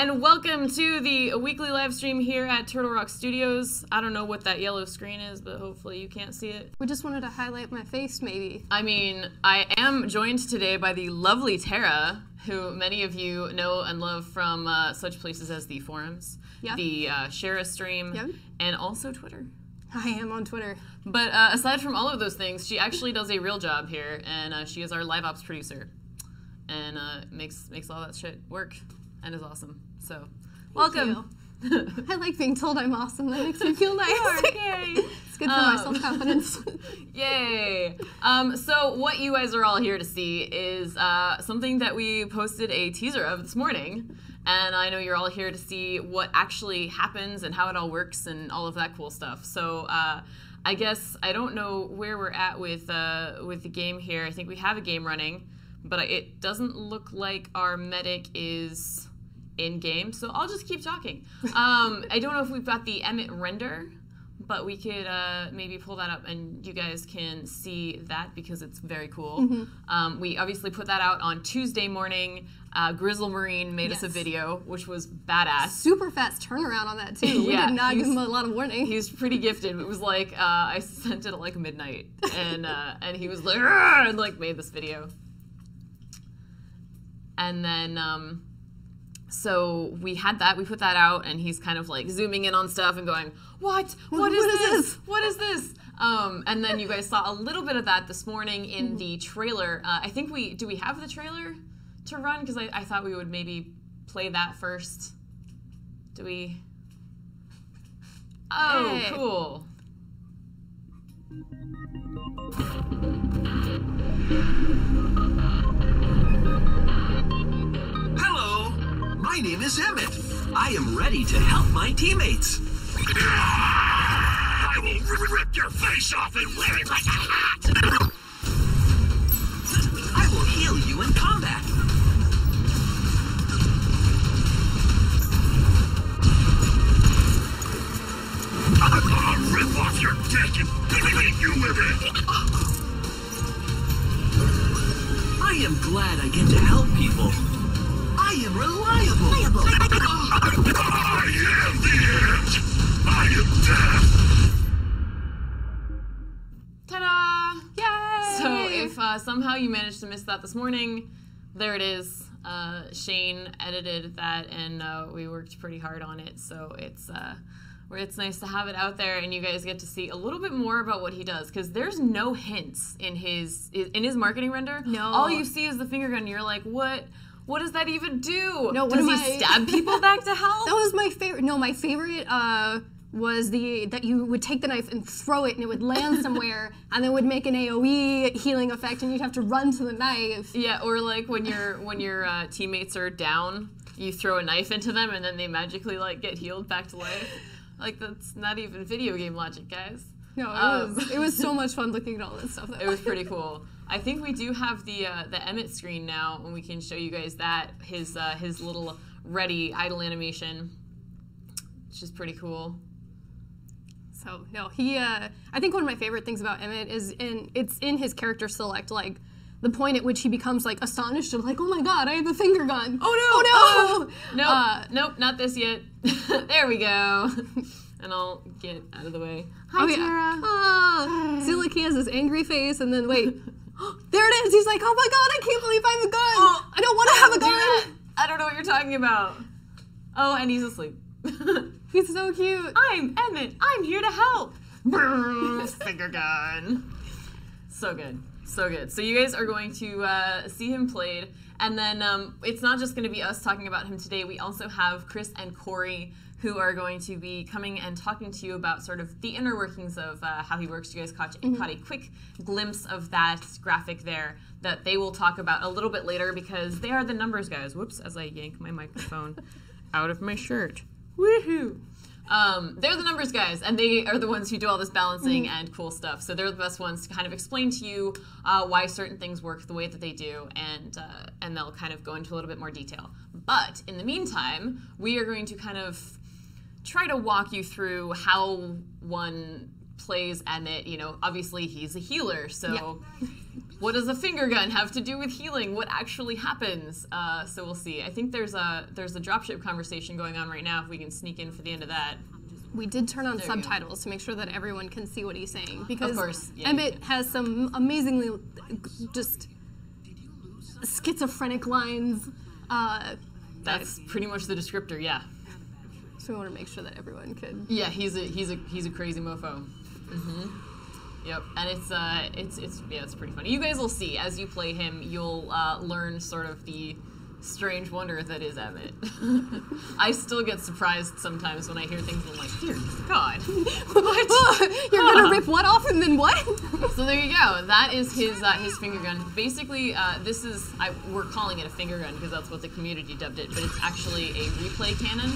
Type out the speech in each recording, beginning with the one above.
and welcome to the weekly live stream here at Turtle Rock Studios. I don't know what that yellow screen is, but hopefully you can't see it. We just wanted to highlight my face, maybe. I mean, I am joined today by the lovely Tara, who many of you know and love from such places as the forums, the Share Stream, and also Twitter. I am on Twitter. But aside from all of those things, she actually does a real job here, and she is our live ops producer, and makes all that shit work, and is awesome. So, welcome. I like being told I'm awesome. That makes me feel nice. Yay! It's good for my self-confidence. Yay! So what you guys are all here to see is something that we posted a teaser of this morning. And I know you're all here to see what actually happens and how it all works and all of that cool stuff. So I guess I don't know where we're at with the game here. I think we have a game running, but it doesn't look like our medic is in-game, so I'll just keep talking. I don't know if we've got the Emet render, but we could maybe pull that up and you guys can see that because it's very cool. We obviously put that out on Tuesday morning. Grizzle Marine made us a video, which was badass. Super fast turnaround on that too. We did not give him a lot of warning. He's pretty gifted. It was like I sent it at like midnight, and he was like, "Argh!" and like made this video. And then so we had that. We put that out, and he's kind of like zooming in on stuff and going, "What? What is this? What is this?" And then you guys saw a little bit of that this morning in the trailer. I think do we have the trailer to run? Because I thought we would maybe play that first. Do we? Oh, hey. Cool. Hello, my name is Emet. I am ready to help my teammates. I will rip your face off and wear it like a hat. I will heal you in combat. I'm gonna rip off your dick and beat you with it. I am glad I get to help people. I am reliable. I am the end. I am death. Ta-da! Yay! So if somehow you managed to miss that this morning, there it is. Shane edited that, and we worked pretty hard on it. So it's nice to have it out there, and you guys get to see a little bit more about what he does, because there's no hints in his marketing render. No. All you see is the finger gun, and you're like, what? What does that even do? No, does he stab people back to health? That was my favorite. No, my favorite was that you would take the knife and throw it, and it would land somewhere, and then would make an AOE healing effect, and you'd have to run to the knife. Yeah, or like when your teammates are down, you throw a knife into them, and then they magically like get healed back to life. Like, that's not even video game logic, guys. No, it was so much fun looking at all that stuff. It was pretty cool. I think we do have the Emet screen now, and we can show you guys that, his little ready idle animation, which is pretty cool. So, no, I think one of my favorite things about Emet is it's in his character select, like, the point at which he becomes, like, astonished and like, oh my god, I have a finger gun. Oh no! Oh, no! Nope, not this yet. There we go. And I'll get out of the way. Hi, Tara. See, like, he has this angry face, and then, wait. There it is! He's like, oh my god, I can't believe I have a gun! Oh, I don't want to have a gun! I don't know what you're talking about. Oh, and he's asleep. He's so cute. I'm Emet. I'm here to help. Finger gun. So good. So good. So you guys are going to see him played, and then it's not just going to be us talking about him today. We also have Chris and Corey, who are going to be coming and talking to you about sort of the inner workings of how he works. You guys caught a quick glimpse of that graphic there that they will talk about a little bit later, because they are the numbers guys. Whoops, as I yank my microphone out of my shirt. Woohoo! They're the numbers guys, and they are the ones who do all this balancing and cool stuff. So they're the best ones to kind of explain to you why certain things work the way that they do, and they'll kind of go into a little bit more detail. But in the meantime, we are going to kind of try to walk you through how one plays Emet. You know, obviously he's a healer, so what does a finger gun have to do with healing? What actually happens? So we'll see. I think there's a dropship conversation going on right now. If we can sneak in for the end of that. We did turn on There you subtitles to make sure that everyone can see what he's saying, because Of course, yeah, you Emet has some amazingly just schizophrenic lines. That's pretty much the descriptor. Yeah. So we want to make sure that everyone could. Yeah, he's a crazy mofo. Yep, and it's pretty funny. You guys will see as you play him. You'll learn sort of the strange wonder that is Emet. I still get surprised sometimes when I hear things and I'm like, dear God, what? You're gonna rip what off and then what? So there you go. That is his finger gun. Basically, we're calling it a finger gun because that's what the community dubbed it, but it's actually a replay cannon.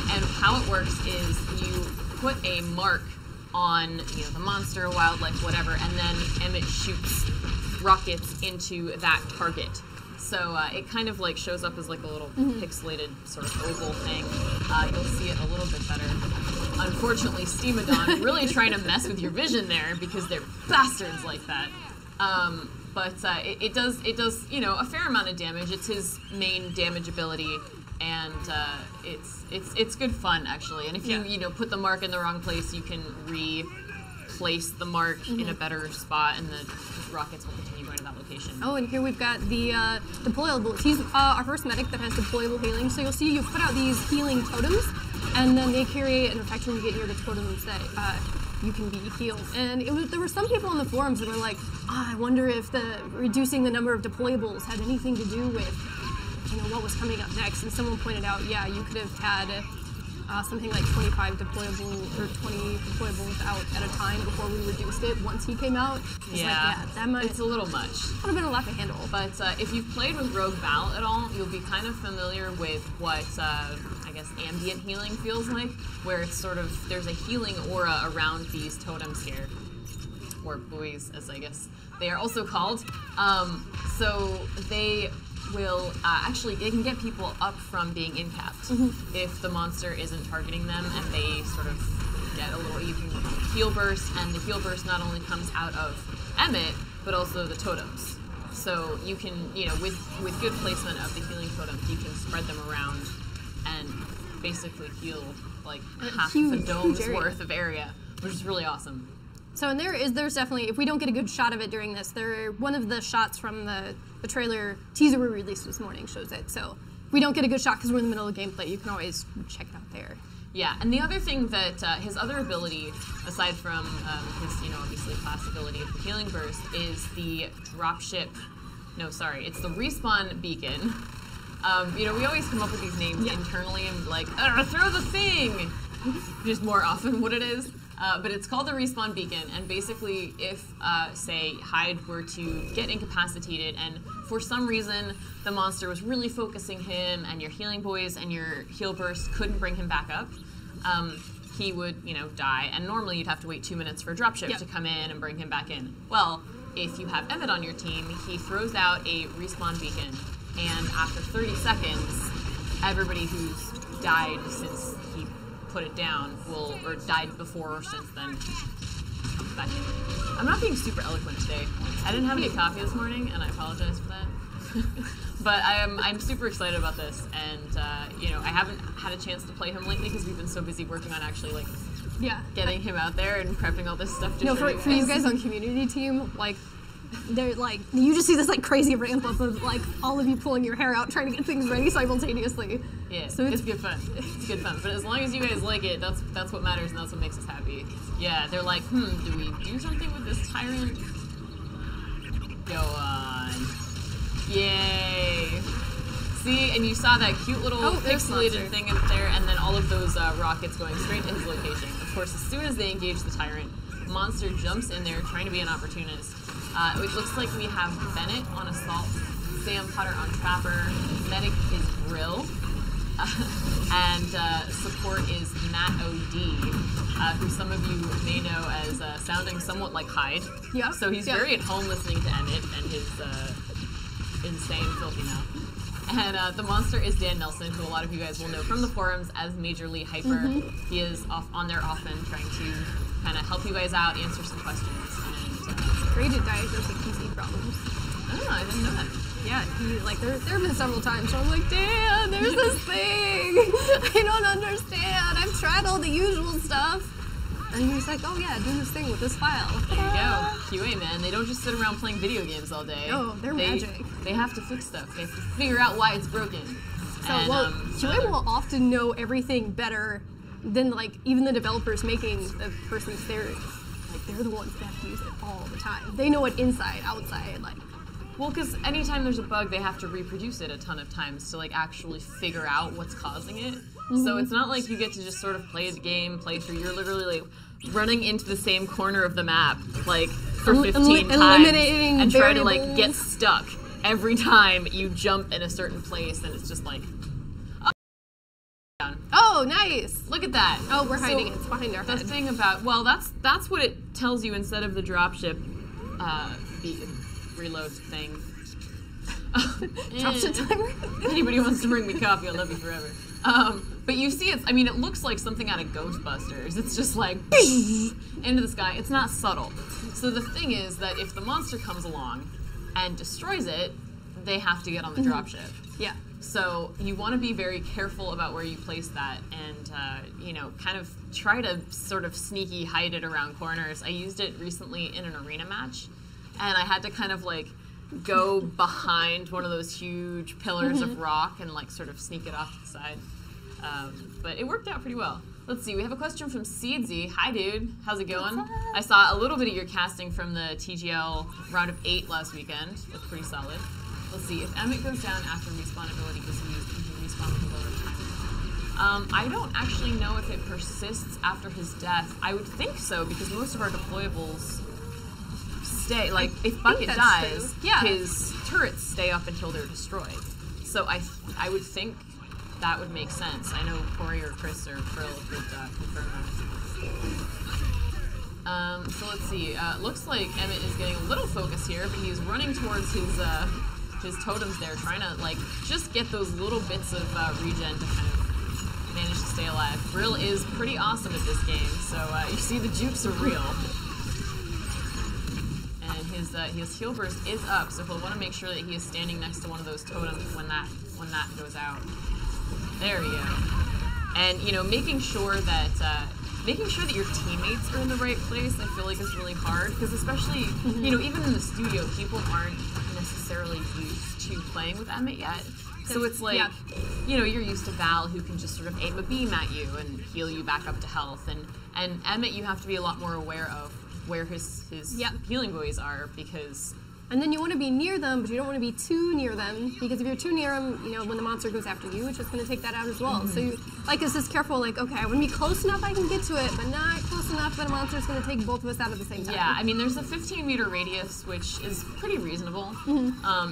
And how it works is you put a mark on the monster, wildlife, whatever, and then Emet shoots rockets into that target. So it kind of like shows up as like a little pixelated sort of oval thing. You'll see it a little bit better. Unfortunately, Steamadon really trying to mess with your vision there because they're bastards like that. But it does a fair amount of damage. It's his main damage ability, and it's good fun actually. And if you put the mark in the wrong place, you can replace the mark in a better spot, and the rockets will continue going to that location. Oh, and here we've got the deployables. He's our first medic that has deployable healing. So you'll see you put out these healing totems, and then they carry an effect when you get near the totems that you can be healed. And there were some people on the forums that were like, I wonder if reducing the number of deployables had anything to do with what was coming up next. And someone pointed out, yeah, you could have had something like 25 deployable or 20 deployables out at a time before we reduced it once he came out. It's a little much. Would have been a lot to handle. But if you've played with Rogue Val at all, you'll be kind of familiar with what I guess ambient healing feels like, where it's sort of there's a healing aura around these totems here, or buoys, as I guess they are also called. So they will they can get people up from being incapped if the monster isn't targeting them, and they sort of get a little. You can heal burst, and the heal burst not only comes out of Emet but also the totems. So you can, with good placement of the healing totems, you can spread them around and basically heal like half the dome's worth of area, which is really awesome. So and there's definitely, if we don't get a good shot of it during this, one of the shots from the trailer teaser we released this morning shows it. So if we don't get a good shot because we're in the middle of gameplay, you can always check it out there. Yeah, and the other thing that his other ability, aside from his obviously class ability of the healing burst, is the dropship. No, sorry, it's the respawn beacon. We always come up with these names internally and like, throw the thing! Just more often what it is. But it's called the respawn beacon, and basically if, say, Hyde were to get incapacitated and for some reason the monster was really focusing him and your healing boys and your heal burst couldn't bring him back up, he would, die, and normally you'd have to wait 2 minutes for a dropship to come in and bring him back in. Well, if you have Emet on your team, he throws out a respawn beacon, and after 30 seconds, everybody who's died since he put it down or died before or since then comes back in. I'm not being super eloquent today. I didn't have any coffee this morning, and I apologize for that. But I'm super excited about this, and I haven't had a chance to play him lately because we've been so busy working on actually getting him out there and prepping all this stuff to show for you guys on community team, they're you just see this crazy ramp up of all of you pulling your hair out trying to get things ready simultaneously. Yeah, so it's good fun. It's good fun. But as long as you guys like it, that's what matters, and that's what makes us happy. Yeah, they're like, do we do something with this tyrant? Go on. Yay. See, and you saw that cute little pixelated thing up there, and then all of those rockets going straight to his location. Of course, as soon as they engage the tyrant, the monster jumps in there trying to be an opportunist. It looks like we have Bennett on Assault, Sam Potter on Trapper, Medic is Grill, and support is Matt O.D., who some of you may know as sounding somewhat like Hyde. Yeah. So he's very at home listening to Emet and his insane filthy mouth. And the monster is Dan Nelson, who a lot of you guys will know from the forums as Majorly Hyper. He is on there often trying to kind of help you guys out, answer some questions, and afraid to diagnose with PC problems. Oh, I didn't know that. Yeah, there have been several times where I'm like, Dan, there's this thing. I don't understand. I've tried all the usual stuff. And he's like, oh yeah, do this thing with this file. There you go. QA, man. They don't just sit around playing video games all day. No, they're magic. They have to fix stuff. They have to figure out why it's broken. So, QA will often know everything better than, like, even the developers making the person's theory. Like, they're the ones that have to use it all the time. They know it inside, outside, like. Well, because anytime there's a bug, they have to reproduce it a ton of times to, like, actually figure out what's causing it. So it's not like you get to just sort of play the game, play through. You're literally, like, running into the same corner of the map, like, for 15 times and try to, like, get stuck every time you jump in a certain place, and it's just like, oh, nice! Look at that. Oh, we're hiding. It's behind our head. The thing about, well, that's what it tells you instead of the dropship reload thing. Dropship timer? If anybody wants to bring me coffee, I'll love you forever. But you see, it looks like something out of Ghostbusters. It's just like, bing, into the sky. It's not subtle. So the thing is that if the monster comes along and destroys it, they have to get on the dropship. Yeah. So you want to be very careful about where you place that and, kind of try to sort of sneaky hide it around corners. I used it recently in an arena match, and I had to kind of, like, go behind one of those huge pillars of rock and, like, sort of sneak it off to the side. But it worked out pretty well. Let's see, we have a question from Seedsy. Hi, dude. How's it going? I saw a little bit of your casting from the TGL round of 8 last weekend. That's pretty solid. Let's see, if Emet goes down after respawn ability is used, he can respawn with a lower time. I don't actually know if it persists after his death. I would think so, because most of our deployables stay. Like, if Bucket dies, his turrets stay up until they're destroyed. So I would think that would make sense. I know Corey or Chris or Frill could confirm that. So let's see. Looks like Emet is getting a little focus here, but he's running towards his totems there, trying to, like, just get those little bits of regen to kind of manage to stay alive. Brill is pretty awesome at this game, so you see the jukes are real. And his heal burst is up, so he'll want to make sure that he is standing next to one of those totems when that goes out. There we go. And making sure that your teammates are in the right place, I feel like is really hard, because especially even in the studio, people aren't necessarily used to playing with Emet yet. So it's like, you're used to Val, who can just sort of aim a beam at you and heal you back up to health, and Emet you have to be a lot more aware of where his healing buoys are, because. And then you want to be near them, but you don't want to be too near them, because if you're too near them, when the monster goes after you, it's just going to take that out as well. So you, it's just careful, like, okay, I want to be close enough I can get to it, but not close enough that a monster's going to take both of us out at the same time. Yeah, there's a 15-meter radius, which is pretty reasonable.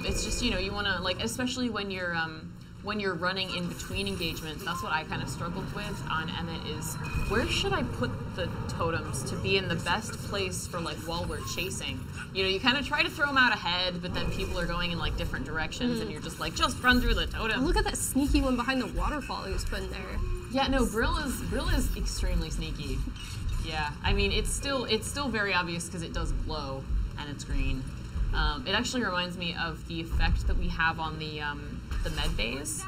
It's just, you want to, like, especially when you're running in between engagements, that's what I kind of struggled with on Emet is, where should I put the totems to be in the best place for, like, while we're chasing? You kind of try to throw them out ahead, but then people are going in, like, different directions, and you're just like, just run through the totem. Oh, look at that sneaky one behind the waterfall he was putting there. Yeah, no, Brill is extremely sneaky. Yeah, it's still very obvious because it does glow, and it's green. It actually reminds me of the effect that we have on the med bays,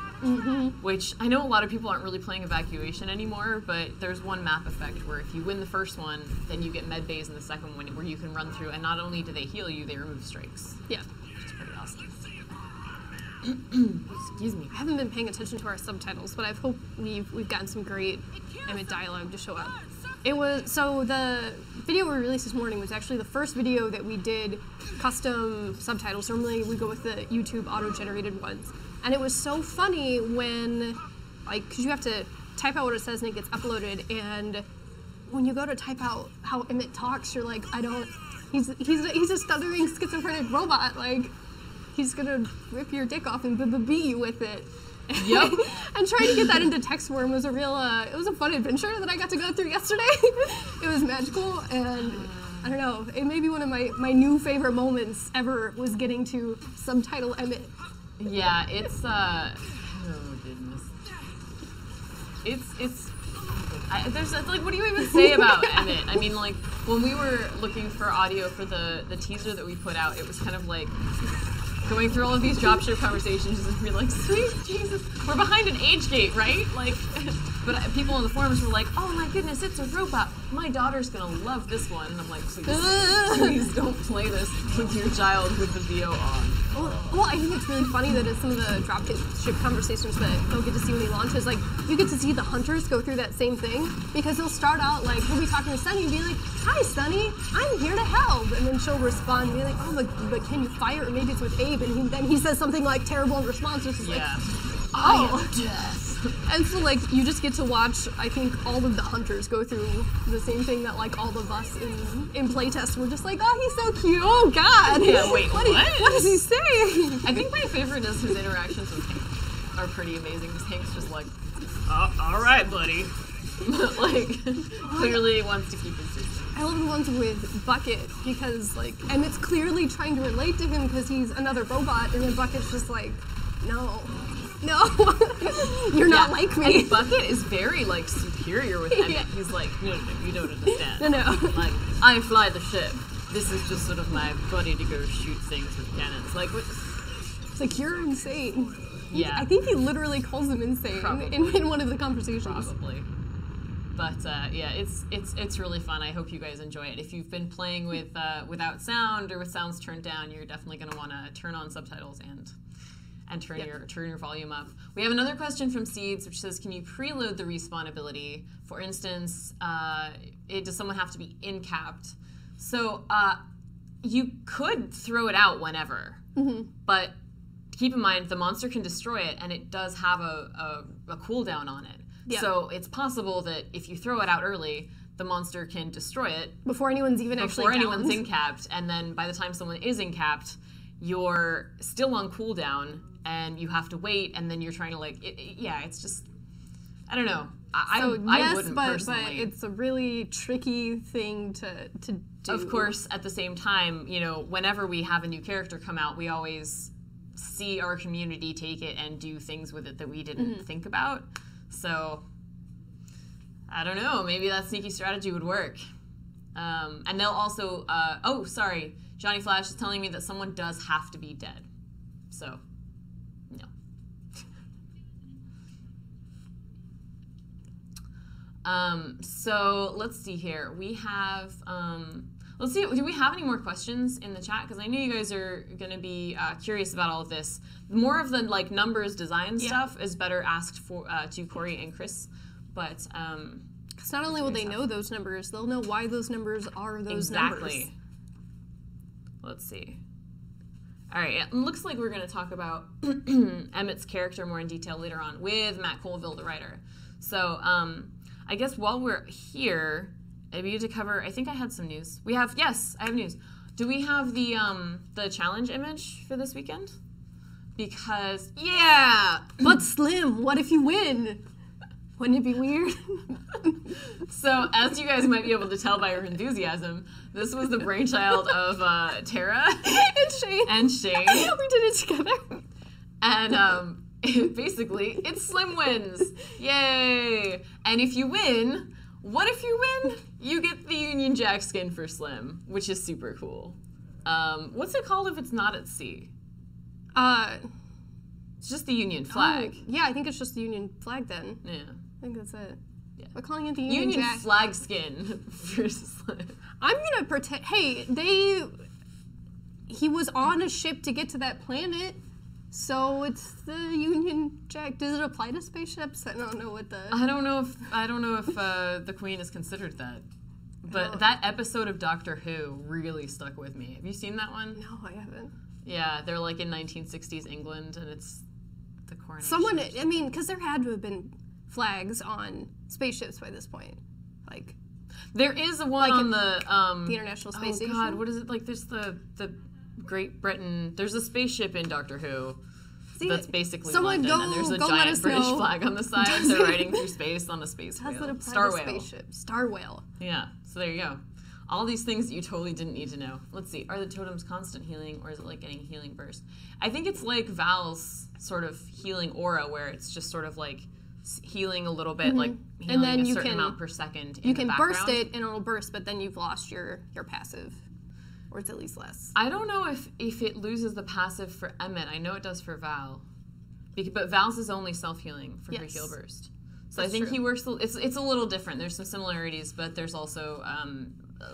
which I know a lot of people aren't really playing Evacuation anymore, but there's one map effect where if you win the first one, then you get med bays in the second one where you can run through, and not only do they heal you, they remove streaks. Yeah. Which is pretty awesome. Excuse me. I haven't been paying attention to our subtitles, but I hope we've gotten some great Emet dialogue to show up. So the video we released this morning was actually the first video that we did custom subtitles. Normally we go with the YouTube auto-generated ones. And it was so funny when, because you have to type out what it says and it gets uploaded, and when you go to type out how Emet talks, you're like, he's a stuttering schizophrenic robot, like, he's gonna rip your dick off and beat you with it. Yep. And trying to get that into text form was a real, it was a fun adventure that I got to go through yesterday. It was magical, and I don't know, it may be one of my new favorite moments ever was getting to subtitle Emet. Yeah, it's, oh goodness. It's There's like, what do you even say about Emmett? I mean, like, when we were looking for audio for the teaser that we put out, it was kind of like going through all of these dropship conversations and be like, sweet Jesus, we're behind an age gate, right? Like, but people in the forums were like, oh my goodness, it's a robot. My daughter's gonna love this one. And I'm like, please don't play this with your child with the VO on. Well, I think it's really funny that in some of the dropship conversations that they'll get to see when he launches, like, you get to see the hunters go through that same thing, because he'll start out, like, he'll be talking to Sunny and be like, hi, Sunny, I'm here to help. And then she'll respond and be like, oh, but can you fire? Or maybe it's with Abe, and then he says something, like, terrible in response, which is like, I am death. And so, like, you just get to watch, I think, all of the hunters go through the same thing that, like, all of us in playtest were just like, oh, he's so cute. Oh, God. Yeah, wait, what? What does he say? I think my favorite is his interactions with Hank are pretty amazing, because Hank's just like, all right, buddy. Like, clearly wants to keep his sister. I love the ones with Bucket, because, like, Emmett's clearly trying to relate to him because he's another robot, and then Bucket's just like, no, you're not like me. And Bucket is very, like, superior with Emmett. He's like, no, you don't understand. No. Like, I fly the ship. This is just sort of my buddy to go shoot things with cannons. Like, what? It's like, you're insane. Yeah. I think he literally calls him insane in one of the conversations. Probably. But yeah, it's really fun. I hope you guys enjoy it. If you've been playing with without sound or with sounds turned down, you're definitely going to want to turn on subtitles and turn your volume up. We have another question from Seeds, which says, can you preload the respawn ability? For instance, does someone have to be in-capped? So you could throw it out whenever, but keep in mind the monster can destroy it, and it does have a cooldown on it. Yeah. So it's possible that if you throw it out early, the monster can destroy it before anyone's even anyone's in-capped, and then by the time someone is in-capped, you're still on cooldown, and you have to wait, and then you're trying to, like, it's just, I don't know. I wouldn't personally. But it's a really tricky thing to do. Of course, at the same time, you know, whenever we have a new character come out, we always see our community take it and do things with it that we didn't think about. So, I don't know, maybe that sneaky strategy would work. And they'll also, Johnny Flash is telling me that someone does have to be dead. So, no. So, let's see here. We have, let's see, do we have any more questions in the chat? Because I know you guys are going to be curious about all of this. More of the, like, numbers design stuff is better asked for to Corey and Chris. But, because not only will they know those numbers, they'll know why those numbers are those numbers. Exactly. Let's see. All right, it looks like we're going to talk about Emmett's character more in detail later on with Matt Colville, the writer. So, I guess while we're here, I need to cover, I think I had some news. Yes, I have news. Do we have the challenge image for this weekend? Because, But Slim, what if you win? Wouldn't it be weird? So, as you guys might be able to tell by her enthusiasm, this was the brainchild of Tara and Shane. We did it together. And basically, it's Slim wins. Yay! And if you win, what if you win? You get the Union Jack skin for Slim, which is super cool. What's it called if it's not at sea? It's just the Union flag. Yeah, I think it's just the Union flag then. Yeah. I think that's it. Yeah. We're calling it the Union Jack. Flag skin for Slim. I'm gonna pretend. Hey, he was on a ship to get to that planet, so it's the Union Jack. Does it apply to spaceships? I don't know what the. I don't know if the Queen is considered that. But that episode of Doctor Who really stuck with me. Have you seen that one? No, I haven't. Yeah, they're like in 1960s England, and it's the coronation. Someone, I mean, because there had to have been flags on spaceships by this point, like. There is a one on the International Space Station. Oh God, what is it like? There's the Great Britain. There's a spaceship in Doctor Who. That's basically London, and there's a giant British flag on the side. They're riding through space on a space whale. Star whale. Spaceship. Star whale. Yeah, so there you go. All these things that you totally didn't need to know. Let's see, are the totems constant healing, or is it like getting healing burst? I think it's like Val's sort of healing aura, where it's just sort of like healing a little bit, like healing and then a you certain can amount per second. you can burst it and it'll burst, but then you've lost your passive, or it's at least less. I don't know if it loses the passive for Emet. I know it does for Val, but Val's is only self healing for her heal burst. So That's I think true. he works. It's a little different. There's some similarities, but there's also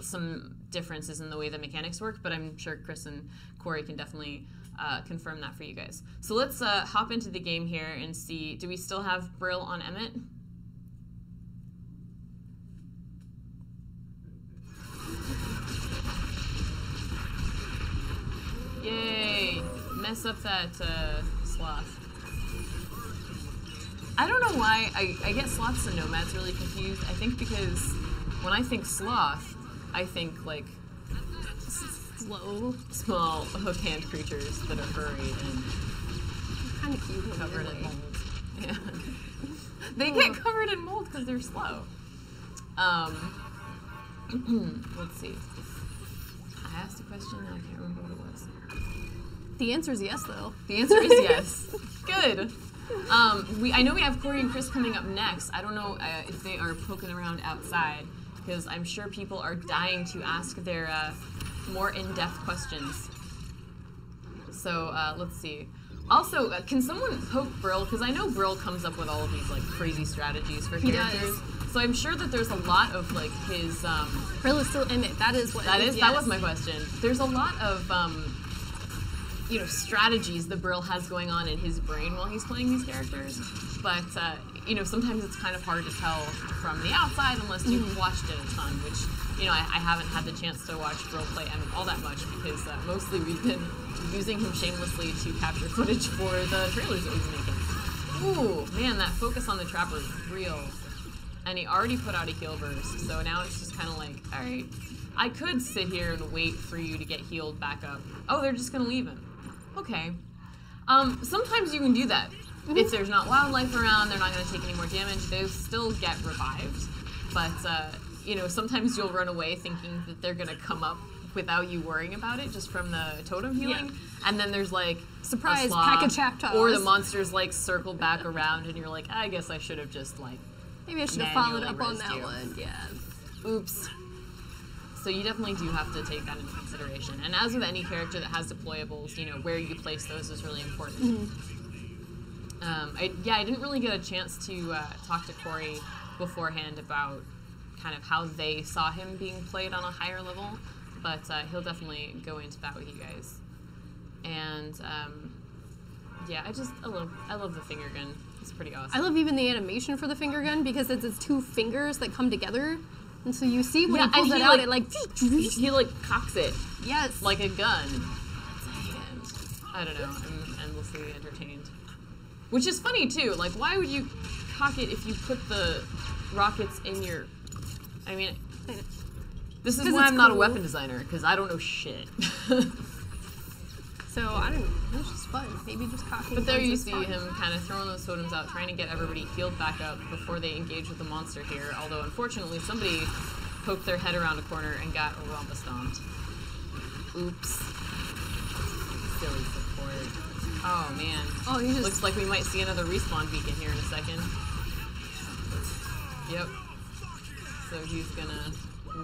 some differences in the way the mechanics work. But I'm sure Chris and Corey can definitely confirm that for you guys. So let's hop into the game here and see. Do we still have Brill on Emet? Yay! Mess up that sloth. I don't know why I get sloths and nomads really confused. I think because when I think sloth, I think like Slow. small hook-hand creatures that are furry and Kind of cute. covered in mold. Yeah. They get covered in mold because they're slow. Let's see. I asked a question and I can't remember what it was. The answer is yes, though. The answer is yes. Good. I know we have Corey and Chris coming up next. I don't know if they are poking around outside, because I'm sure people are dying to ask their more in-depth questions. So let's see. Also, can someone poke Brill? Because I know Brill comes up with all of these like crazy strategies for characters. So I'm sure that there's a lot of like his. Brill is still Emet. That is what. That it is. That was my question. There's a lot of strategies that Brill has going on in his brain while he's playing these characters, but sometimes it's kind of hard to tell from the outside unless you've watched it a ton, which I haven't had the chance to watch Brill play Emet all that much because mostly we've been using him shamelessly to capture footage for the trailers that he's making. Ooh, man, that focus on the trapper is real. And he already put out a heal burst, so now it's just kind of like, all right, I could sit here and wait for you to get healed back up. Oh, they're just gonna leave him. Okay. Sometimes you can do that. If there's not wildlife around, they're not going to take any more damage. They still get revived. But, sometimes you'll run away thinking that they're going to come up without you worrying about it, just from the totem healing. Yeah. And then there's, like, surprise, a sloth, pack of chapters. or the monsters, like, circle back around, and you're like, I guess I should have just, like, maybe I should have followed up on that one. Yeah. Oops. So you definitely do have to take that into consideration. And as with any character that has deployables, where you place those is really important. I didn't really get a chance to talk to Corey beforehand about kind of how they saw him being played on a higher level, but he'll definitely go into that with you guys. And I love the finger gun. It's pretty awesome. I love even the animation for the finger gun because it's two fingers that come together. And so you see when he pulls it out, it like... He like cocks it. Yes. Like a gun. And I don't know, I'm endlessly entertained. Which is funny too, like why would you cock it if you put the rockets in your... I mean, this is why I'm not a weapon designer, because I don't know shit. So, I don't know, it's just fun. Maybe just cocking. But there you see him kind of throwing those totems out, trying to get everybody healed back up before they engage with the monster here. Although, unfortunately, somebody poked their head around a corner and got a stomped. Oops. Silly support. Oh, man. Oh, you just... Looks like we might see another respawn beacon here in a second. Yep. So he's gonna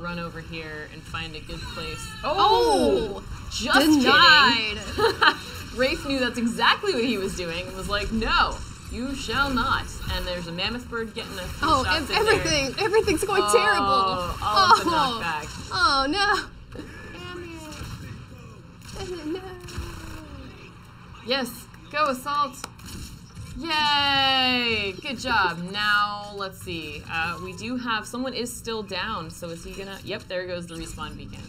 run over here and find a good place. Oh! Just denied. Kidding. Rafe knew that's exactly what he was doing and was like, no, you shall not. And there's a mammoth bird getting a few shots in everything's going terrible. All of the knockback. Oh, no. No. Yes, go Assault. Yay! Good job. Now, let's see. We do have... Someone is still down, so is he gonna... Yep, there goes the respawn beacon.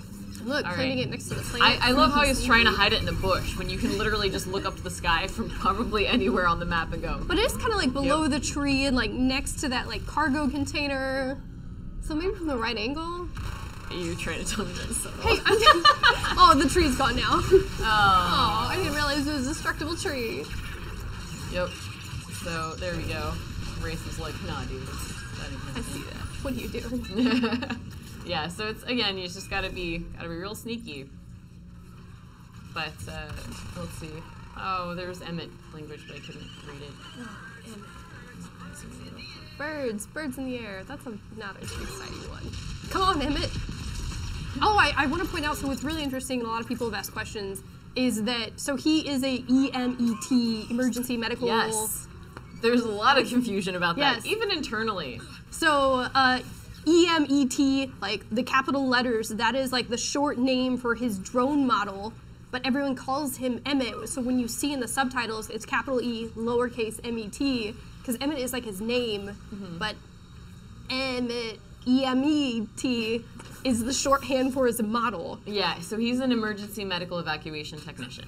Look, planting it next to the planet. I love how he's trying to hide it in the bush when you can literally just look up to the sky from probably anywhere on the map and go. But it is kind of like below the tree and like next to that like cargo container. So maybe from the right angle. You're trying to tell me that's subtle. Hey, oh, the tree's gone now. Oh, I didn't realize it was a destructible tree. Yep. So there we go. Race is like, nah, dude. I see that. What are you doing? Yeah. So it's again, you just gotta be real sneaky. But let's see. Oh, there's Emet language, but I couldn't read it. Oh, Emet. Birds in the air. That's not an exciting one. Come on, Emmett. Oh, I want to point out, so what's really interesting, and a lot of people have asked questions, is that, so he is a EMET, emergency medical. Yes. There's a lot of confusion about that, Yes. even internally. So, EMET, like the capital letters, that is like the short name for his drone model, but everyone calls him Emet. So when you see in the subtitles, it's capital E, lowercase MET, because Emet is like his name, but Emet, EMET, is the shorthand for his model. Yeah, so he's an emergency medical evacuation technician.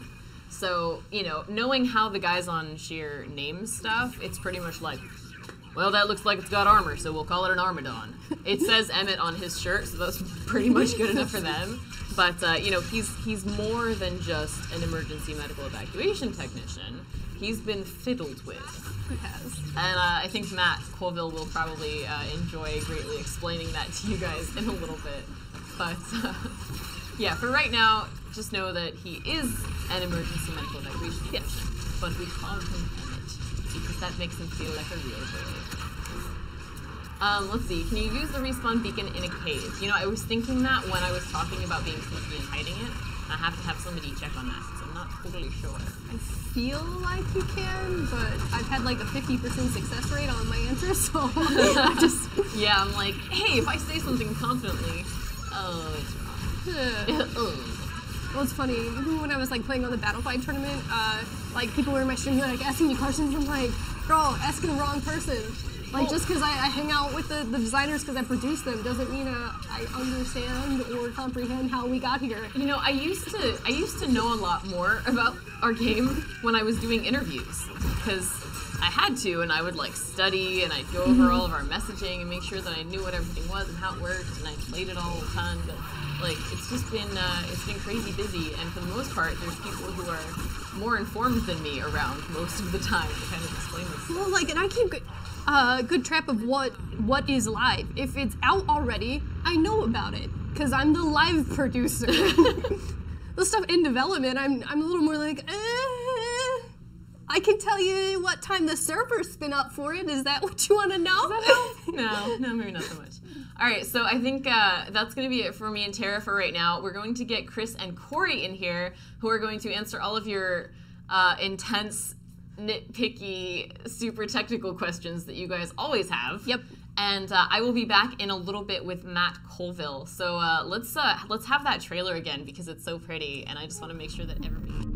So, you know, knowing how the guys on Sheer name stuff, it's pretty much like, well, that looks like it's got armor, so we'll call it an Armadon. It says Emmett on his shirt, so that's pretty much good enough for them. But, you know, he's more than just an emergency medical evacuation technician. He's been fiddled with. He has. And I think Matt Colville will probably enjoy greatly explaining that to you guys in a little bit. But, yeah, for right now, just know that he is an emergency medical evacuation technician. But we call him Emmett, because that makes him feel like a real boy. Let's see, can you use the respawn beacon in a cave? You know, I was thinking that when I was talking about being sneaky and hiding it. I have to have somebody check on that, because I'm not totally sure. I feel like you can, but I've had like a 50% success rate on my answer, so I just... Yeah, I'm like, hey, if I say something confidently, oh, it's wrong. Well, it's funny, even when I was like playing on the Battlefight tournament, like people were in my stream like asking me questions, I'm like, girl, asking the wrong person. Like, just because I hang out with the designers because I produce them doesn't mean I understand or comprehend how we got here. You know, I used to know a lot more about our game when I was doing interviews, because I had to, and I would like study, and I'd go over all of our messaging and make sure that I knew what everything was and how it worked, and I played it all the time. But like, it's just been crazy busy, and for the most part, there's people who are more informed than me around most of the time to kind of explain this. Well, like, and I keep good track of what is live. If it's out already, I know about it because I'm the live producer. The stuff in development, I'm a little more like, I can tell you what time the servers spin up for it. Is that what you want to know? No, maybe not so much. All right, so I think that's going to be it for me and Tara for right now. We're going to get Chris and Corey in here, who are going to answer all of your intense, nitpicky, super technical questions that you guys always have. Yep. And I will be back in a little bit with Matt Colville. So let's have that trailer again because it's so pretty, and I just want to make sure that everybody.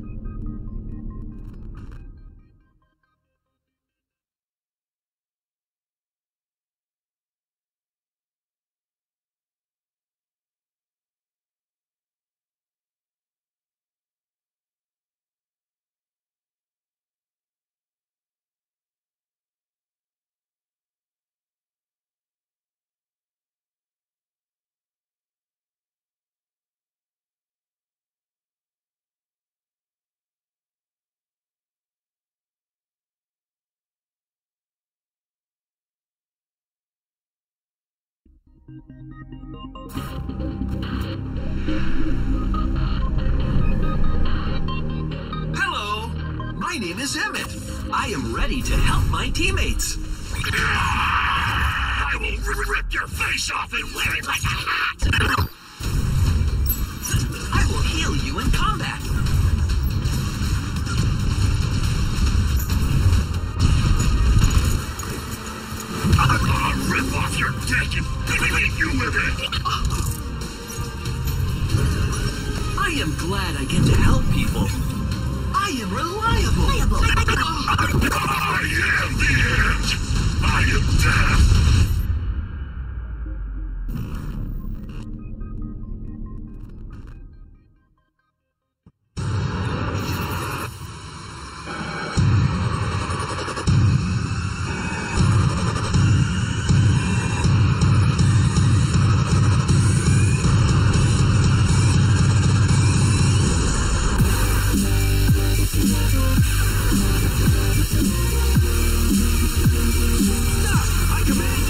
Hello, my name is Emet. I am ready to help my teammates. I will rip your face off and wear it like a hat. I will heal you in combat. I'll rip off your dick and beat you with it. I am glad I get to help people. I am reliable. I am the end. I am death. I command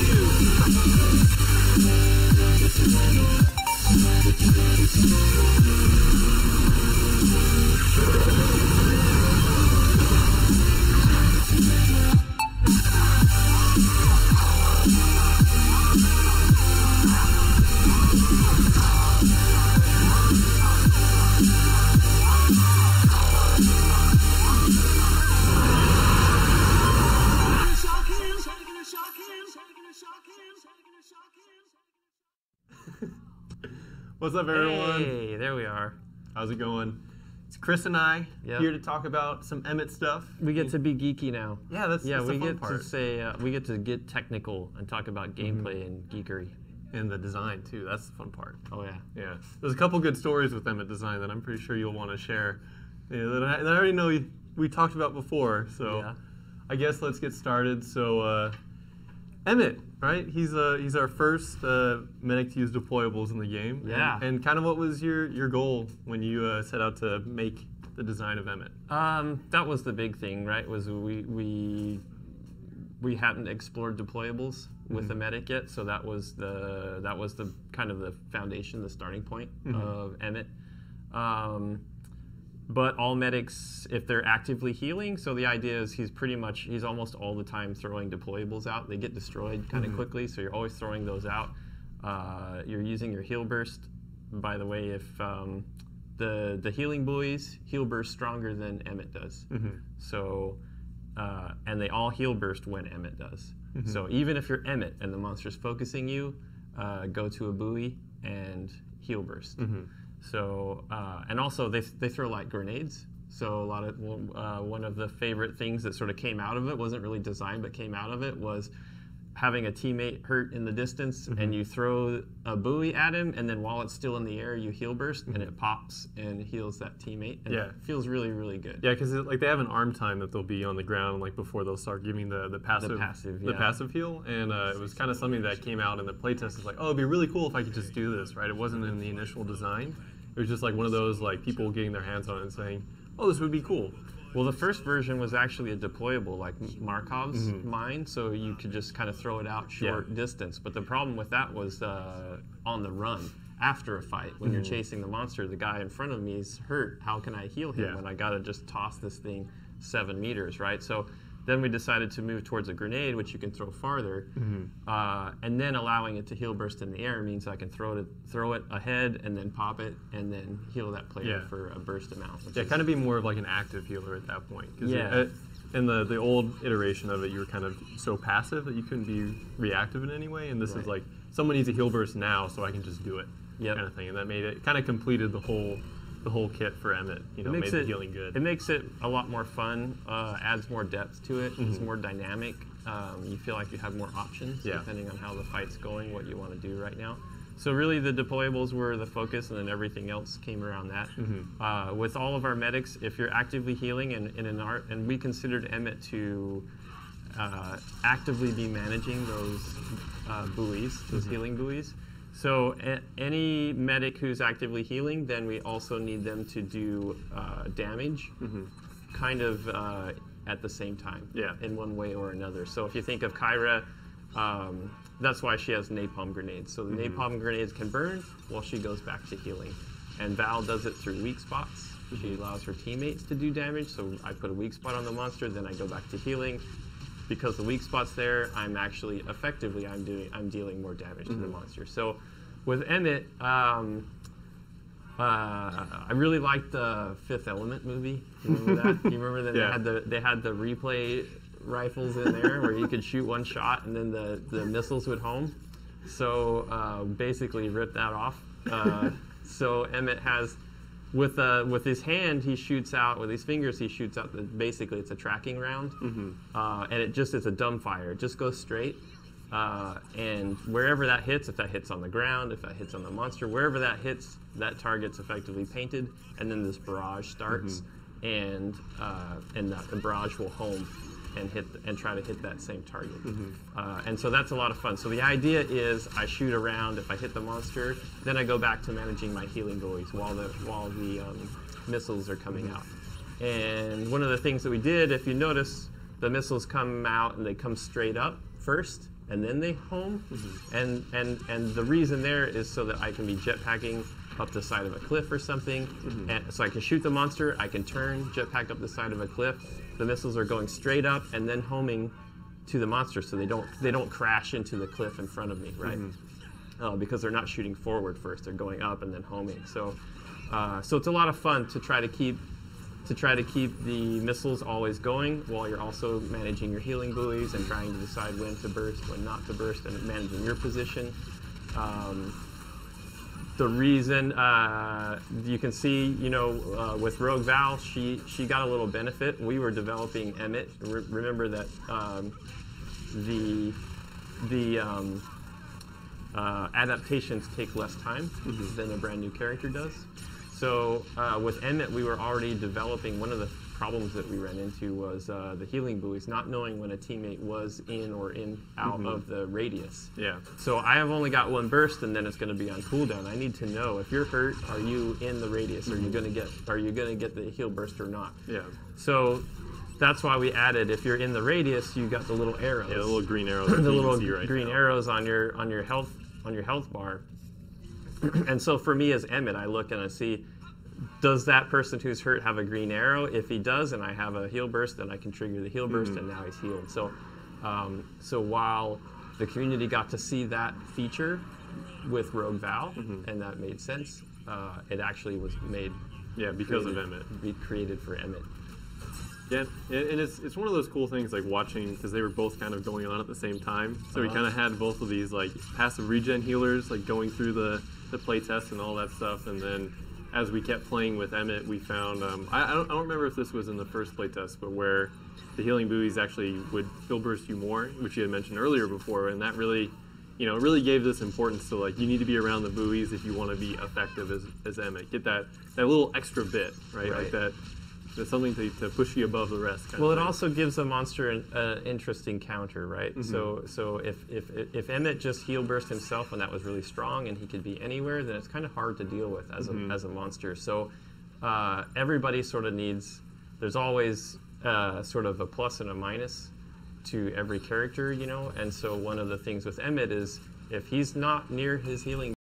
What's up, everyone? Hey, there we are. How's it going? It's Chris and I Yep. here to talk about some Emet stuff. We get to be geeky now. Yeah, that's Yeah, the we fun get part. to say we get to get technical and talk about gameplay and geekery. And the design too. That's the fun part. Oh yeah. Yeah, there's a couple good stories with Emet design that I'm pretty sure you'll want to share. Yeah, that I already know we talked about before. So Yeah. I guess let's get started. So Emet, right? He's our first medic to use deployables in the game. Yeah. And kind of what was your goal when you set out to make the design of Emet? That was the big thing, right? Was we hadn't explored deployables with the medic yet, so that was the kind of the foundation, the starting point of Emet. But all medics, if they're actively healing, so the idea is he's almost all the time throwing deployables out. They get destroyed kind of quickly, so you're always throwing those out. You're using your heal burst. By the way, if the healing buoys heal burst stronger than Emet does. So, and they all heal burst when Emet does. So even if you're Emet and the monster's focusing you, go to a buoy and heal burst. So, and also they throw like grenades. So a lot of, one of the favorite things that sort of came out of it, wasn't really designed, but came out of it, was having a teammate hurt in the distance and you throw a buoy at him, and then while it's still in the air, you heal burst and it pops and heals that teammate. And it feels really, really good. Yeah, because like they have an arm time that they'll be on the ground like before they'll start giving the passive heal, and it was kind of something that came out in the playtest. It's like, oh, it'd be really cool if I could just do this, right? It wasn't in the initial design. It was just like one of those like people getting their hands on it and saying, oh, this would be cool. Well, the first version was actually a deployable, like Markov's mine, so you could just kind of throw it out short distance. But the problem with that was on the run, after a fight, when you're chasing the monster, the guy in front of me is hurt. How can I heal him when I got to just toss this thing 7 meters, right? So then we decided to move towards a grenade, which you can throw farther, and then allowing it to heal burst in the air means I can throw it ahead and then pop it and then heal that player for a burst amount. Yeah, kind of be more of like an active healer at that point. Yeah. In the old iteration of it, you were kind of so passive that you couldn't be reactive in any way, and this is like, someone needs a heal burst now, so I can just do it, kind of thing. And that made it, kind of completed the whole kit for Emet, made the healing good. It makes it a lot more fun, adds more depth to it, it's more dynamic. You feel like you have more options depending on how the fight's going, what you want to do right now. So really the deployables were the focus, and then everything else came around that. With all of our medics, if you're actively healing, and we considered Emet to actively be managing those buoys, those healing buoys. So any medic who's actively healing, then we also need them to do damage, kind of at the same time, in one way or another. So if you think of Kyra, that's why she has napalm grenades. So the napalm grenades can burn while she goes back to healing. And Val does it through weak spots. She allows her teammates to do damage. So I put a weak spot on the monster, then I go back to healing. Because the weak spot's there, I'm actually effectively I'm dealing more damage to the monster. So with Emet, I really liked the Fifth Element movie. You remember that? You remember that they had the replay rifles in there where you could shoot one shot and then the missiles would home. So basically ripped that off. So Emet has, with his hand, he shoots out, with his fingers, he shoots out, basically it's a tracking round. And it just is a dumbfire. It just goes straight. And wherever that hits, if that hits on the ground, if that hits on the monster, wherever that hits, that target's effectively painted. And then this barrage starts, and the barrage will home and try to hit that same target. And so that's a lot of fun. So the idea is I shoot around. If I hit the monster, then I go back to managing my healing buoys while the missiles are coming out. And one of the things that we did, if you notice, the missiles come out and they come straight up first, and then they home. And the reason there is so that I can be jetpacking up the side of a cliff or something. And so I can shoot the monster, I can turn, jetpack up the side of a cliff. The missiles are going straight up and then homing to the monster, so they don't crash into the cliff in front of me, right? Because they're not shooting forward first; they're going up and then homing. So, so it's a lot of fun to try to keep the missiles always going while you're also managing your healing buoys and trying to decide when to burst, when not to burst, and managing your position. the reason you can see, with Rogue Val, she got a little benefit. We were developing Emet. Remember that the adaptations take less time than a brand new character does. So with Emet, we were already developing. One of the problems that we ran into was the healing buoys, not knowing when a teammate was in or out of the radius. Yeah. So I have only got one burst, and then it's going to be on cooldown. I need to know if you're hurt, are you in the radius? Are you going to get the heal burst or not? Yeah. So that's why we added, if you're in the radius, you got the little arrows. Yeah, the little green arrows. The little right green arrows on your health bar. And so for me as Emet, I look and I see, does that person who's hurt have a green arrow? If he does, and I have a heal burst, then I can trigger the heal burst, and now he's healed. So, so while the community got to see that feature with Rogue Val, and that made sense, it actually was made. Yeah, because of Emet. Be created for Emet. Yeah, and it's one of those cool things, like watching, because they were both kind of going on at the same time. So we kind of had both of these like passive regen healers, like going through the play test and all that stuff, and then as we kept playing with Emet, we found, I don't remember if this was in the first playtest, but where the healing buoys actually would heal burst you more, which you had mentioned earlier before, and that really, really gave this importance to, like, you need to be around the buoys if you want to be effective as Emet. Get that little extra bit, right? Like that's something to push you above the rest. Well, it also gives a monster an interesting counter, right? So if Emet just heal burst himself and that was really strong and he could be anywhere, then it's kind of hard to deal with as a monster. So everybody sort of needs. There's always sort of a plus and a minus to every character, And so one of the things with Emet is if he's not near his healing